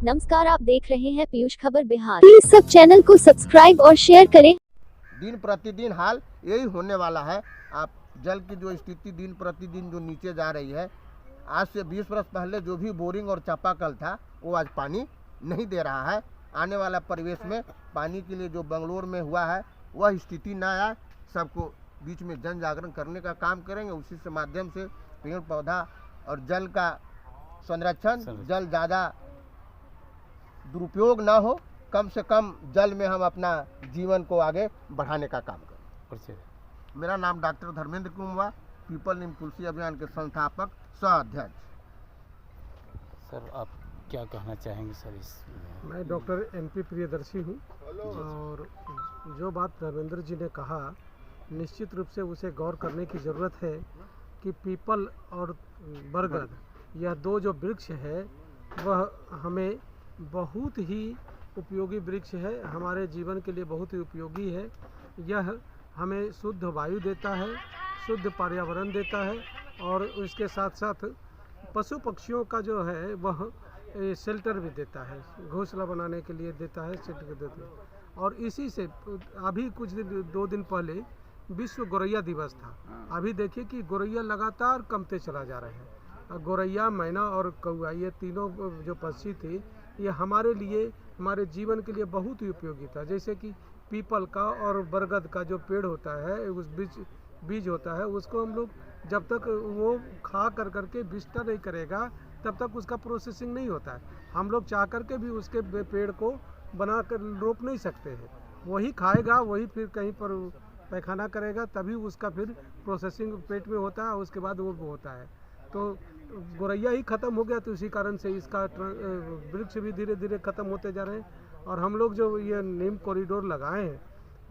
नमस्कार, आप देख रहे हैं पीयूष खबर बिहार। प्लीज सब चैनल को सब्सक्राइब और शेयर करें। दिन प्रतिदिन हाल यही होने वाला है। आप जल की जो स्थिति दिन प्रतिदिन जो नीचे जा रही है, आज से 20 वर्ष पहले जो भी बोरिंग और चापाकल था वो आज पानी नहीं दे रहा है। आने वाला परिवेश में पानी के लिए जो बेंगलोर में हुआ है वह स्थिति ना आए, सबको बीच में जन जागरण करने का काम करेंगे। उसी से माध्यम से पेड़ पौधा और जल का संरक्षण, जल ज़्यादा दुरुपयोग ना हो, कम से कम जल में हम अपना जीवन को आगे बढ़ाने का काम करें। मेरा नाम डॉक्टर धर्मेंद्र कुमार, पीपल नीम तुलसी अभियान के संस्थापक सह अध्यक्ष। सर, आप क्या कहना चाहेंगे सर इसमें? मैं डॉक्टर MP प्रियदर्शी हूँ और जो बात धर्मेंद्र जी ने कहा, निश्चित रूप से उसे गौर करने की ज़रूरत है कि पीपल और बरगद, यह दो जो वृक्ष है वह हमें बहुत ही उपयोगी वृक्ष है, हमारे जीवन के लिए बहुत ही उपयोगी है। यह हमें शुद्ध वायु देता है, शुद्ध पर्यावरण देता है और उसके साथ साथ पशु पक्षियों का जो है वह शेल्टर भी देता है, घोंसला बनाने के लिए देता है, शेल्टर देता है। और इसी से अभी कुछ दिन 2 दिन पहले विश्व गौरैया दिवस था। अभी देखिए कि गौरैया लगातार कमते चला जा रहे हैं। गौरैया, मैना और कौआ, ये तीनों जो पक्षी थे, ये हमारे लिए, हमारे जीवन के लिए बहुत ही उपयोगी था। जैसे कि पीपल का और बरगद का जो पेड़ होता है, उस बीज होता है, उसको हम लोग जब तक वो खा कर करके विष्टा नहीं करेगा तब तक उसका प्रोसेसिंग नहीं होता है। हम लोग चाह करके भी उसके पेड़ को बना कर रोप नहीं सकते हैं। वही खाएगा, वही फिर कहीं पर पैखाना करेगा, तभी उसका फिर प्रोसेसिंग पेट में होता है, उसके बाद वो होता है। तो गौरैया ही ख़त्म हो गया, तो इसी कारण से इसका वृक्ष भी धीरे धीरे ख़त्म होते जा रहे हैं। और हम लोग जो ये नीम कॉरिडोर लगाए हैं,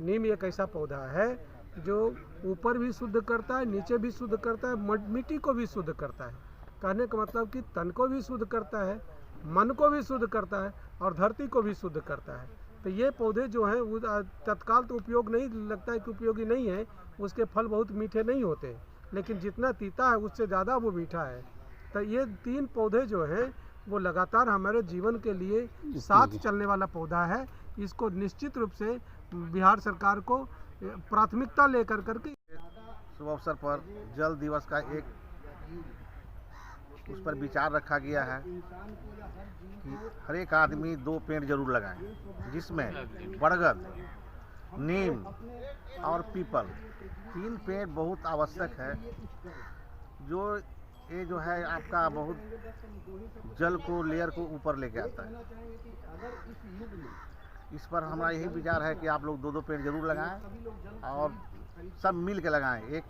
नीम एक ऐसा पौधा है जो ऊपर भी शुद्ध करता है, नीचे भी शुद्ध करता है, मिट्टी को भी शुद्ध करता है। कहने का मतलब कि तन को भी शुद्ध करता है, मन को भी शुद्ध करता है और धरती को भी शुद्ध करता है। तो ये पौधे जो हैं वो तत्काल तो उपयोग नहीं लगता है कि उपयोगी नहीं है, उसके फल बहुत मीठे नहीं होते, लेकिन जितना तीता है उससे ज़्यादा वो मीठा है। तो ये 3 पौधे जो हैं वो लगातार हमारे जीवन के लिए साथ चलने वाला पौधा है। इसको निश्चित रूप से बिहार सरकार को प्राथमिकता लेकर करके शुभ अवसर पर जल दिवस का एक उस पर विचार रखा गया है कि हर एक आदमी 2 पेड़ जरूर लगाए, जिसमें बरगद, नीम और पीपल 3 पेड़ बहुत आवश्यक है। जो ये जो है आपका बहुत जल को, लेयर को ऊपर लेके आता है। इस पर हमारा यही विचार है कि आप लोग 2-2 पेड़ जरूर लगाएं और सब मिल के लगाएं, एक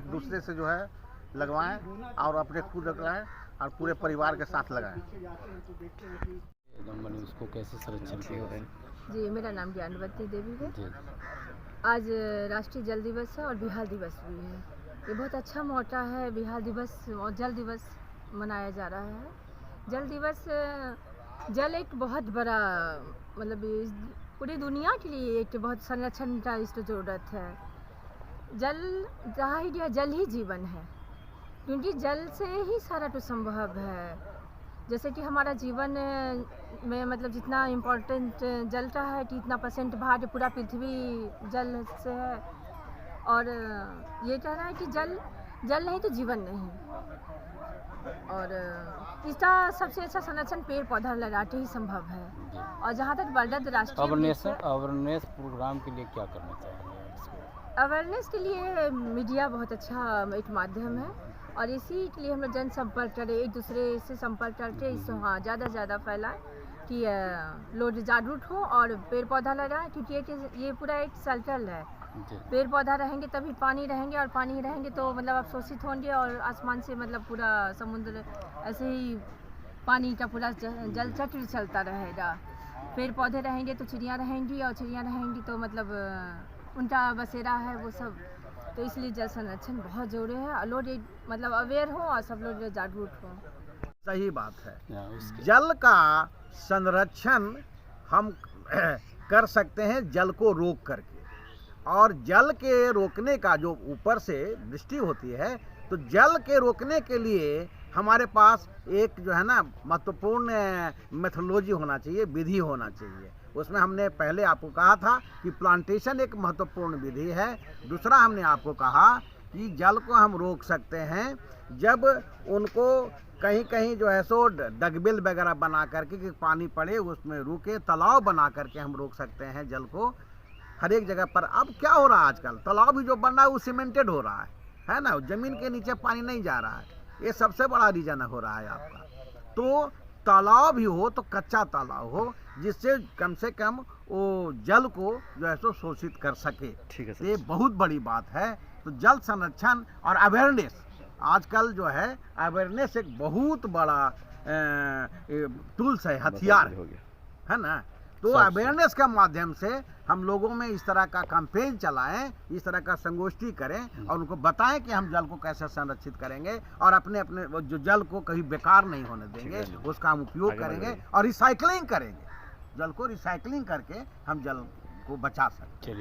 दूसरे से जो है लगवाएं और अपने खुद लगाएं और पूरे परिवार के साथ लगाएं। उसको कैसे संरक्षण किया? जी, मेरा नाम ज्ञानवती देवी है। आज राष्ट्रीय जल दिवस है और बिहार दिवस भी है। ये बहुत अच्छा मोटा है, बिहार दिवस और जल दिवस मनाया जा रहा है। जल दिवस, जल एक बहुत बड़ा, मतलब पूरी दुनिया के लिए एक बहुत संरक्षण का इसकी ज़रूरत है। जल जाहिर है, जल ही जीवन है, क्योंकि जल से ही सारा तो संभव है। जैसे कि हमारा जीवन में मतलब जितना इम्पोर्टेंट जल का है कि इतना % भाग पूरा पृथ्वी जल से है। और ये कहना है कि जल नहीं तो जीवन नहीं। और इसका सबसे अच्छा संरक्षण पेड़ पौधा लगाते ही संभव है। और जहाँ तक बरगद राष्ट्रीय अवेयरनेस प्रोग्राम के लिए क्या करना चाहिए? अवेयरनेस के लिए मीडिया बहुत अच्छा एक माध्यम है और इसी के लिए हम लोग जन संपर्क करें, एक दूसरे से संपर्क करके इसको ज़्यादा से ज़्यादा फैलाएं कि लोग जागरूक हो और पेड़ पौधा लगाएं, क्योंकि ये पूरा एक सर्कल है। पेड़ पौधा रहेंगे तभी पानी रहेंगे और पानी रहेंगे तो मतलब आप शोषित होंगे और आसमान से मतलब पूरा समुद्र ऐसे ही पानी का पूरा जल चक्र चलता रहेगा। पेड़ पौधे रहेंगे तो चिड़िया रहेंगी और चिड़िया रहेंगी तो मतलब उनका बसेरा है वो सब। तो इसलिए जल संरक्षण बहुत जरूरी है। लोग मतलब अवेयर हो और सब लोग जागरूक हो। सही बात है। जल का संरक्षण हम कर सकते हैं जल को रोक करके, और जल के रोकने का जो ऊपर से दृष्टि होती है, तो जल के रोकने के लिए हमारे पास एक जो है ना महत्वपूर्ण मेथोडोलॉजी होना चाहिए, विधि होना चाहिए। उसमें हमने पहले आपको कहा था कि प्लांटेशन एक महत्वपूर्ण विधि है। दूसरा हमने आपको कहा कि जल को हम रोक सकते हैं जब उनको कहीं कहीं जो है सो डगबिल वगैरह बना करके कि पानी पड़े उसमें रुके, तालाब बना करके हम रोक सकते हैं जल को हर एक जगह पर। अब क्या हो रहा है आजकल, तालाब भी जो बन रहा है वो सीमेंटेड हो रहा है ना, जमीन के नीचे पानी नहीं जा रहा है। ये सबसे बड़ा रीजन हो रहा है आपका। तो तालाब ही हो तो कच्चा तालाब हो, जिससे कम से कम वो जल को जो है सो शोषित कर सके। ठीक है ये बहुत बड़ी बात है। तो जल संरक्षण और अवेयरनेस, आजकल जो है अवेयरनेस एक बहुत बड़ा टूल्स है, हथियार है ना। तो अवेयरनेस के माध्यम से हम लोगों में इस तरह का कैंपेन चलाएं, इस तरह का संगोष्ठी करें और उनको बताएं कि हम जल को कैसे संरक्षित करेंगे और अपने अपने जो जल को कभी बेकार नहीं होने देंगे, उसका हम उपयोग करेंगे और रिसाइकलिंग करेंगे। जल को रिसाइकलिंग करके हम जल को बचा सकते हैं। चलिए।